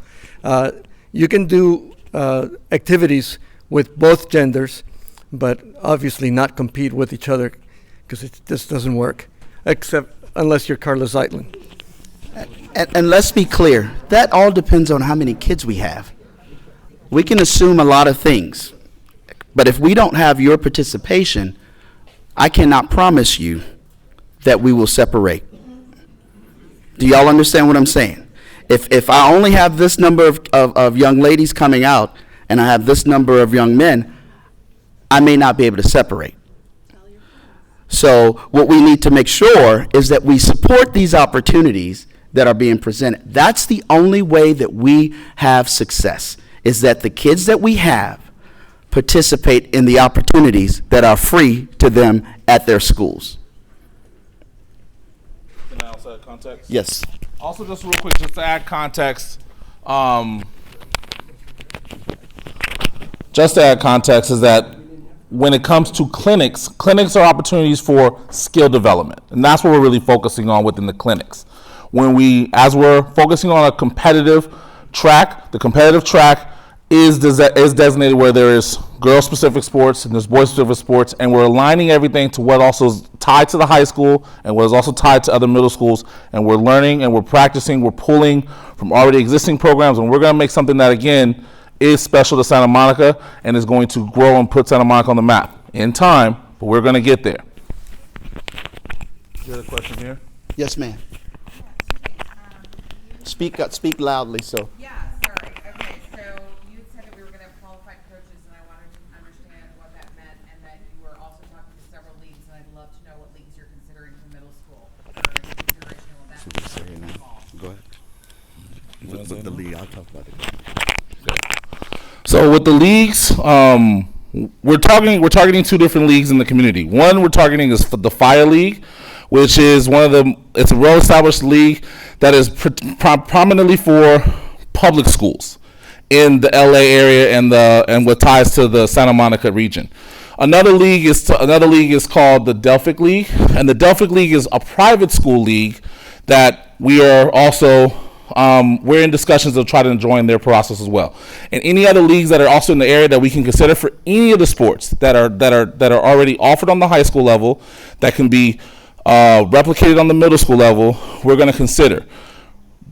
You can do activities with both genders, but obviously not compete with each other, because it just doesn't work, except unless you're Carla Zeitlin.
And let's be clear, that all depends on how many kids we have. We can assume a lot of things, but if we don't have your participation, I cannot promise you that we will separate. Do y'all understand what I'm saying? If I only have this number of young ladies coming out and I have this number of young men, I may not be able to separate. So what we need to make sure is that we support these opportunities that are being presented. That's the only way that we have success, is that the kids that we have participate in the opportunities that are free to them at their schools.
Can I also add context?
Yes.
Also, just real quick, just to add context, is that when it comes to clinics are opportunities for skill development, and that's what we're really focusing on within the clinics. As we're focusing on a competitive track, the competitive track is designated where there is girl-specific sports and there's boy-specific sports, and we're aligning everything to what also is tied to the high school and what is also tied to other middle schools, and we're learning and we're practicing, we're pulling from already existing programs, and we're going to make something that, again, is special to Santa Monica and is going to grow and put Santa Monica on the map in time, but we're going to get there. You have a question here?
Yes, ma'am. Speak up, speak loudly, so.
Yeah, sorry. Okay, so you said that we were going to have qualified coaches, and I wanted to understand what that meant, and that you were also talking to several leagues, and I'd love to know what leagues you're considering for middle school, or consideration will that be fall.
Go ahead. With the league, I'll talk about it.
So with the leagues, we're targeting two different leagues in the community. One we're targeting is the Fire League, which is it's a well-established league that is prominently for public schools in the LA area and with ties to the Santa Monica region. Another league is called the Delphic League, and the Delphic League is a private school league that we are also we're in discussions of trying to join their process as well. And any other leagues that are also in the area that we can consider for any of the sports that are already offered on the high school level that can be replicated on the middle school level, we're going to consider.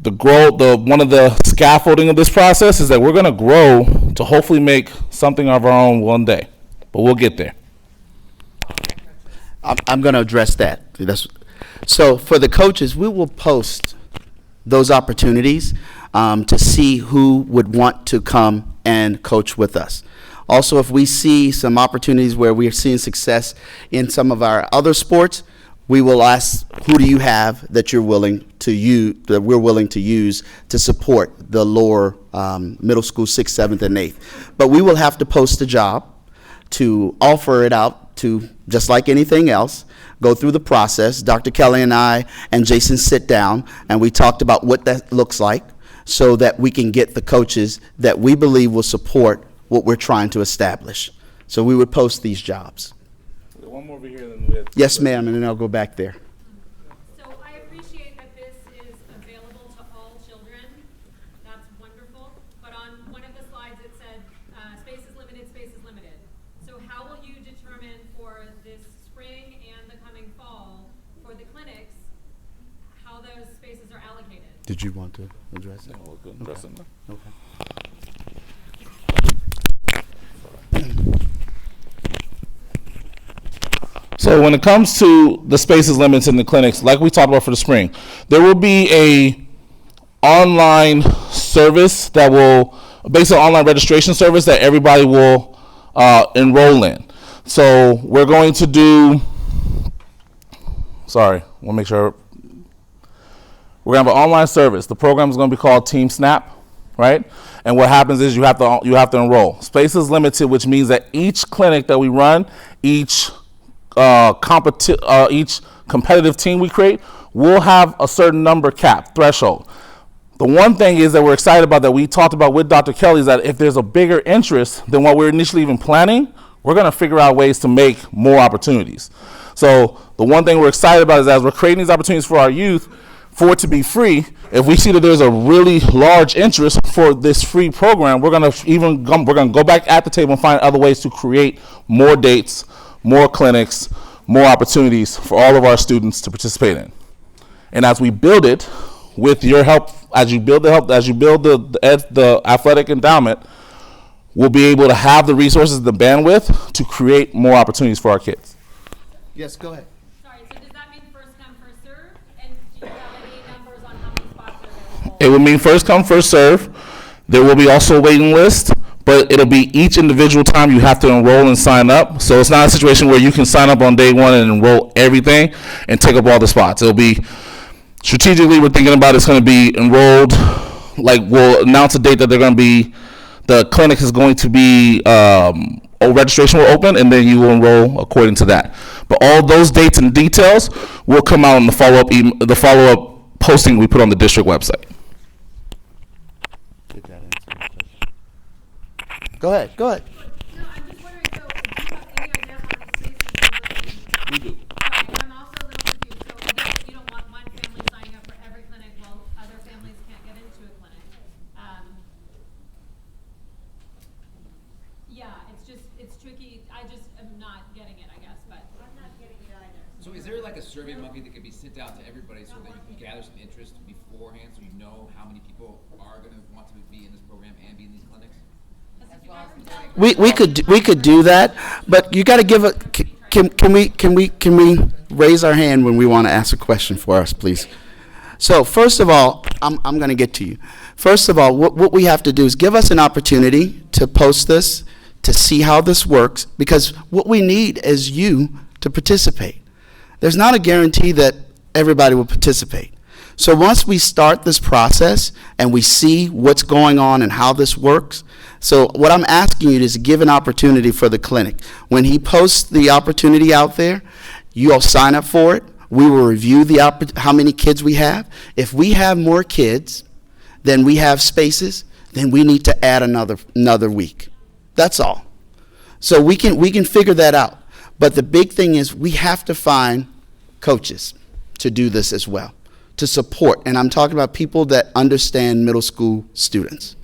One of the scaffolding of this process is that we're going to grow to hopefully make something of our own one day, but we'll get there.
I'm going to address that. So for the coaches, we will post those opportunities to see who would want to come and coach with us. Also, if we see some opportunities where we are seeing success in some of our other sports, we will ask, who do you have that we're willing to use to support the lower middle school 6th, 7th, and 8th. But we will have to post a job to offer it out to, just like anything else, go through the process. Dr. Kelly and I and Jason sit down and we talked about what that looks like so that we can get the coaches that we believe will support what we're trying to establish. So we would post these jobs.
One more over here, then we have.
Yes, ma'am, and then I'll go back there.
So I appreciate that this is available to all children. That's wonderful. But on one of the slides, it said, space is limited, space is limited. So how will you determine for this spring and the coming fall for the clinics, how those spaces are allocated?
Did you want to address that?
We'll go address it now.
Okay.
So when it comes to the spaces limits in the clinics, like we talked about for the spring, there will be a online service that will, basically online registration service that everybody will enroll in. So we're going to do, we'll make sure, we're gonna have an online service. The program is gonna be called Team Snap, right? And what happens is you have to enroll. Space is limited, which means that each clinic that we run, each competitive team we create will have a certain number cap threshold. The one thing is that we're excited about, that we talked about with Dr. Kelly, is that if there's a bigger interest than what we're initially even planning, we're going to figure out ways to make more opportunities. So the one thing we're excited about is, as we're creating these opportunities for our youth, for it to be free, if we see that there's a really large interest for this free program, we're going to go back at the table and find other ways to create more dates, more clinics, more opportunities for all of our students to participate in. And as we build it, with your help, as you build the athletic endowment, we'll be able to have the resources, the bandwidth to create more opportunities for our kids.
Yes, go ahead.
Sorry, so does that mean first come, first serve? And do you have any numbers on how many spots are available?
It will mean first come, first serve. There will be also a waiting list, but it'll be each individual time you have to enroll and sign up. So it's not a situation where you can sign up on day one and enroll everything and take up all the spots. It'll be, strategically, we're thinking about it's going to be enrolled, like we'll announce a date that they're going to be, the clinic is going to be, registration will open, and then you will enroll according to that. But all those dates and details will come out in the follow-up posting we put on the district website.
Go ahead.
No, I'm just wondering, so do you have any idea how many spaces you're looking?
We do.
Right, and I'm also a little confused. So I guess you don't want one family signing up for every clinic while other families can't get into a clinic. Yeah, it's tricky. I just am not getting it, I guess, but. I'm not getting it either.
So is there like a survey monkey that could be sent out to everybody so that you can gather some interest beforehand, so you know how many people are gonna want to be in this program and be in these clinics?
We could do that, but you got to give a. Can we raise our hand when we want to ask a question for us, please? So first of all, I'm going to get to you. First of all, what we have to do is give us an opportunity to post this, to see how this works, because what we need is you to participate. There's not a guarantee that everybody will participate. So once we start this process and we see what's going on and how this works, so what I'm asking you is to give an opportunity for the clinic. When he posts the opportunity out there, you all sign up for it. We will review how many kids we have. If we have more kids than we have spaces, then we need to add another week. That's all. So we can figure that out. But the big thing is we have to find coaches to do this as well, to support. And I'm talking about people that understand middle school students,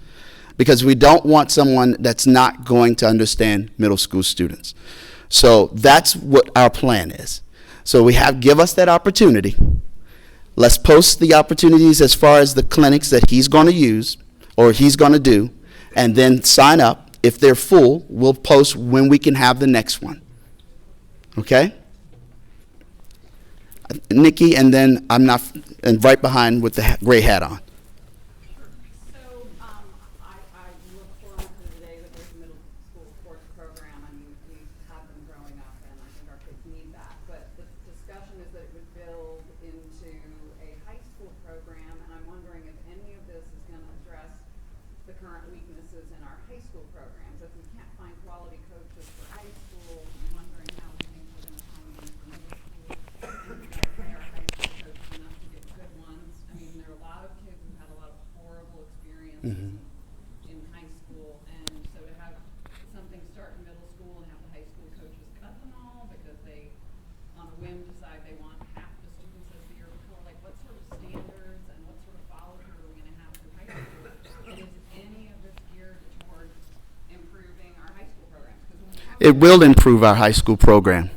because we don't want someone that's not going to understand middle school students. So that's what our plan is. So give us that opportunity. Let's post the opportunities as far as the clinics that he's going to use or he's going to do, and then sign up. If they're full, we'll post when we can have the next one. Okay? Nikki, and then and right behind with the gray hat on.
So I look forward to the day that there's a middle school sports program, and we have them growing up, and I think our kids need that. But the discussion is that it would build into a high school program, and I'm wondering if any of this is going to address the current weaknesses in our high school programs. If we can't find quality coaches for high school, I'm wondering how we think we're going to find them for middle school. And are our high school coaches enough to get good ones? I mean, there are a lot of kids who had a lot of horrible experiences in high school, and so to have something start in middle school and have
it will improve our high school program.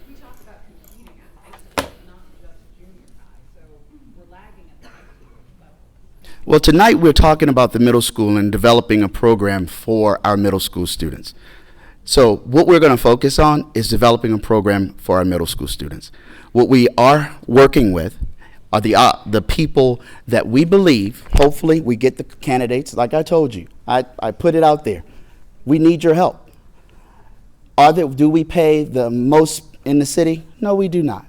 We talked about competing at high school, not just junior high, so we're lagging at the high school level.
Well, tonight we're talking about the middle school and developing a program for our middle school students. So what we're going to focus on is developing a program for our middle school students. What we are working with are the people that we believe, hopefully we get the candidates, like I told you. I put it out there. We need your help. Do we pay the most in the city? No, we do not.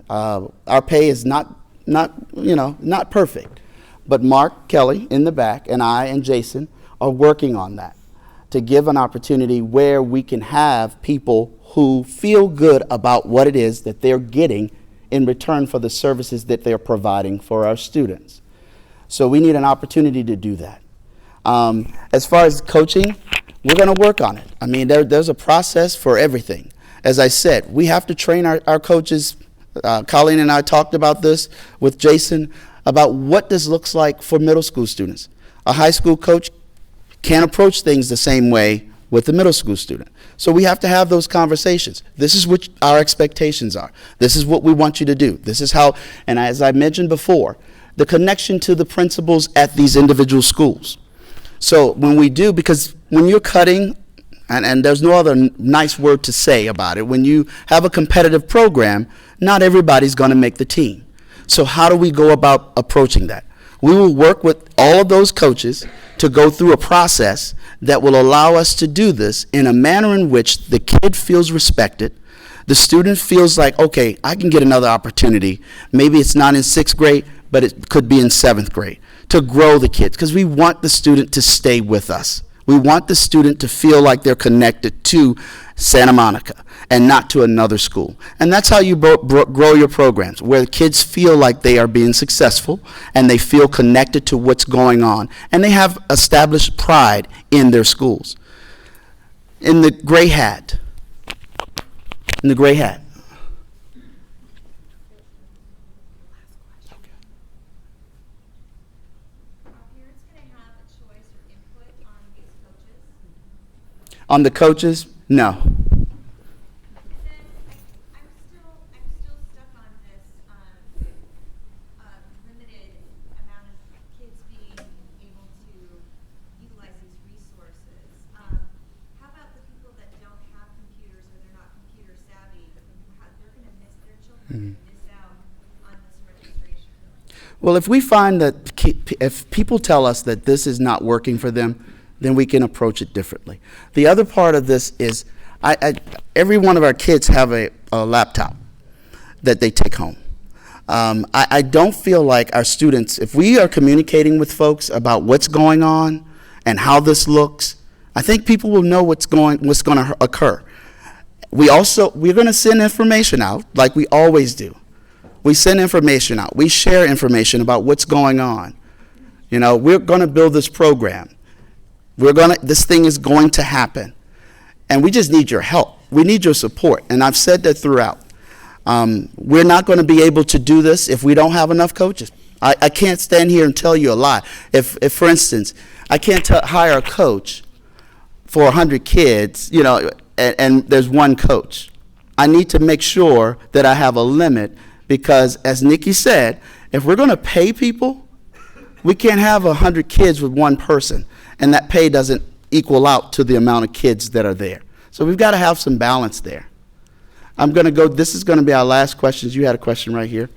Our pay is not perfect. But Mark Kelly in the back and I and Jason are working on that to give an opportunity where we can have people who feel good about what it is that they're getting in return for the services that they're providing for our students. So we need an opportunity to do that. As far as coaching, we're going to work on it. I mean, there's a process for everything. As I said, we have to train our coaches. Colleen and I talked about this with Jason about what this looks like for middle school students. A high school coach can't approach things the same way with the middle school student. So we have to have those conversations. This is what our expectations are. This is what we want you to do. This is how, and as I mentioned before, the connection to the principals at these individual schools. So when we do, because when you're cutting, and there's no other nice word to say about it, when you have a competitive program, not everybody's going to make the team. So how do we go about approaching that? We will work with all of those coaches to go through a process that will allow us to do this in a manner in which the kid feels respected, the student feels like, okay, I can get another opportunity. Maybe it's not in 6th grade, but it could be in 7th grade, to grow the kids, because we want the student to stay with us. We want the student to feel like they're connected to Santa Monica and not to another school. And that's how you grow your programs, where the kids feel like they are being successful and they feel connected to what's going on. And they have established pride in their schools. In the gray hat. In the gray hat. On the coaches? No.
I'm still stuck on this limited amount of kids being able to utilize these resources. How about the people that don't have computers or they're not computer savvy? They're going to miss their children miss out on this registration.
Well, if we find that if people tell us that this is not working for them, then we can approach it differently. The other part of this is every one of our kids have a laptop that they take home. I don't feel like our students, if we are communicating with folks about what's going on and how this looks, I think people will know what's going to occur. We're going to send information out like we always do. We send information out. We share information about what's going on. You know, we're going to build this program. This thing is going to happen. And we just need your help. We need your support. And I've said that throughout. We're not going to be able to do this if we don't have enough coaches. I can't stand here and tell you a lie. If for instance, I can't hire a coach for 100 kids, you know, and there's one coach. I need to make sure that I have a limit because, as Nikki said, if we're going to pay people, we can't have 100 kids with one person. And that pay doesn't equal out to the amount of kids that are there. So we've got to have some balance there. I'm going to go, this is going to be our last questions. You had a question right here.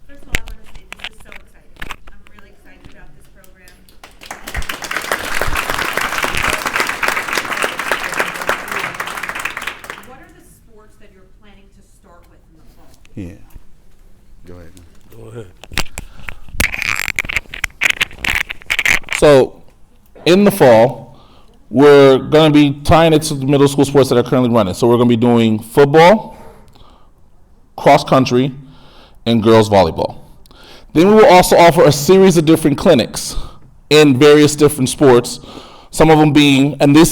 First of all, I want to say this is so exciting. I'm really excited about this program.
What are the sports that you're planning to start with in the fall?
Yeah. Go ahead.
Go ahead.
So, in the fall, we're going to be tying it to the middle school sports that are currently running. So we're going to be doing football, cross country, and girls volleyball. Then we will also offer a series of different clinics in various different sports. Some of them being, it's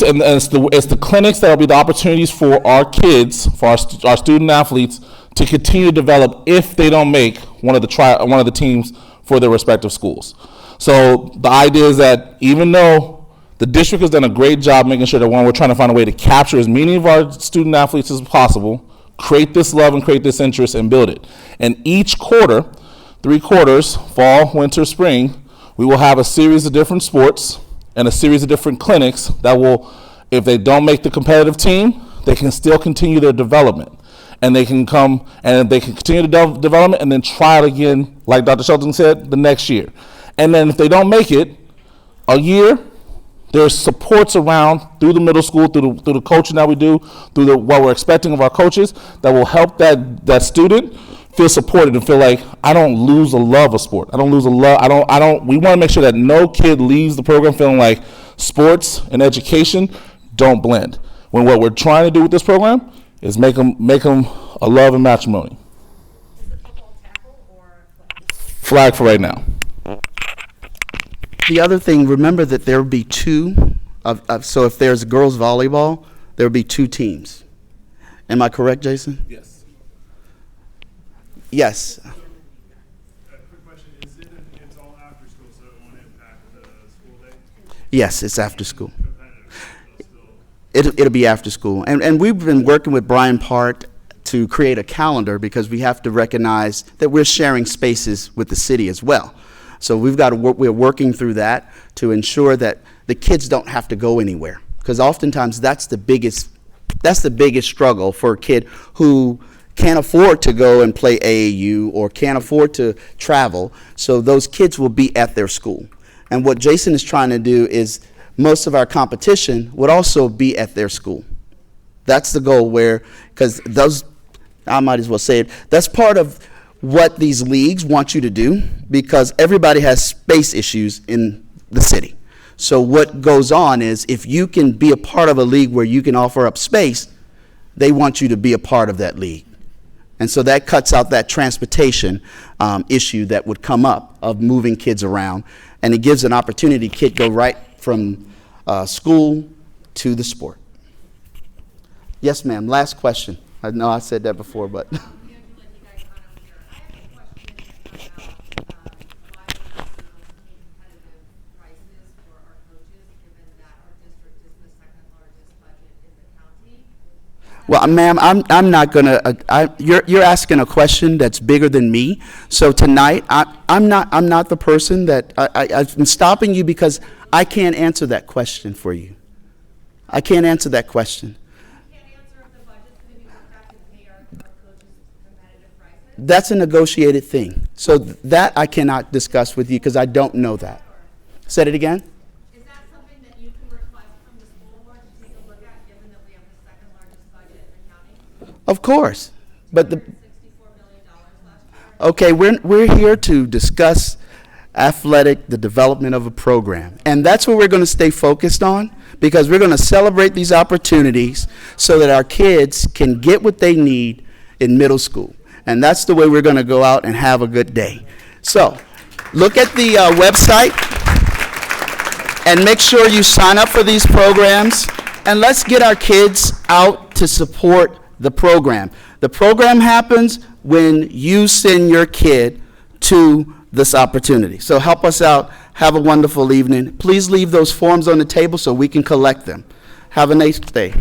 the clinics that will be the opportunities for our kids, for our student athletes, to continue to develop if they don't make one of the teams for their respective schools. So the idea is that even though The district has done a great job making sure that, one, we're trying to find a way to capture as many of our student athletes as possible, create this love and create this interest and build it. And each quarter, 3 quarters, fall, winter, spring, we will have a series of different sports and a series of different clinics that will, if they don't make the competitive team, they can still continue their development. And they can come and they can continue the development and then try it again, like Dr. Shelton said, the next year. And then if they don't make it a year, there's supports around through the middle school, through the coaching that we do, through what we're expecting of our coaches, that will help that student feel supported and feel like, I don't lose a love of sport. I don't lose a love. We want to make sure that no kid leaves the program feeling like sports and education don't blend. When what we're trying to do with this program is make them a love and matrimony.
Is it football tackle or
Flag for right now.
The other thing, remember that there will be 2, so if there's girls volleyball, there will be 2 teams. Am I correct, Jason?
Yes.
Yes.
Quick question, it's all after school, so it won't impact the school day?
Yes, it's after school. It'll be after school. And we've been working with Brian Park to create a calendar because we have to recognize that we're sharing spaces with the city as well. So we've got to we're working through that to ensure that the kids don't have to go anywhere. Because oftentimes that's the biggest struggle for a kid who can't afford to go and play AAU or can't afford to travel. So those kids will be at their school. And what Jason is trying to do is most of our competition would also be at their school. That's the goal because those, I might as well say it, that's part of what these leagues want you to do because everybody has space issues in the city. So what goes on is if you can be a part of a league where you can offer up space, they want you to be a part of that league. And so that cuts out that transportation issue that would come up of moving kids around. And it gives an opportunity kid go right from school to the sport. Yes, ma'am. Last question. I know I said that before, but. Well, ma'am, I'm not gonna. You're asking a question that's bigger than me. So tonight, I'm not the person that I'm stopping you because I can't answer that question for you. I can't answer that question.
you can't answer if the budget's going to be looked at to pay our coaches competitive prices?
That's a negotiated thing. So that I cannot discuss with you because I don't know that. Say it again.
Is that something that you can request from the school board to take a look at, given that we have the second largest budget in the county?
Of course, but
$64 million last year.
okay, we're here to discuss the development of a program. And that's what we're going to stay focused on because we're going to celebrate these opportunities so that our kids can get what they need in middle school. And that's the way we're going to go out and have a good day. So look at the website and make sure you sign up for these programs. And let's get our kids out to support the program. The program happens when you send your kid to this opportunity. So help us out. Have a wonderful evening. Please leave those forms on the table so we can collect them. Have a nice day.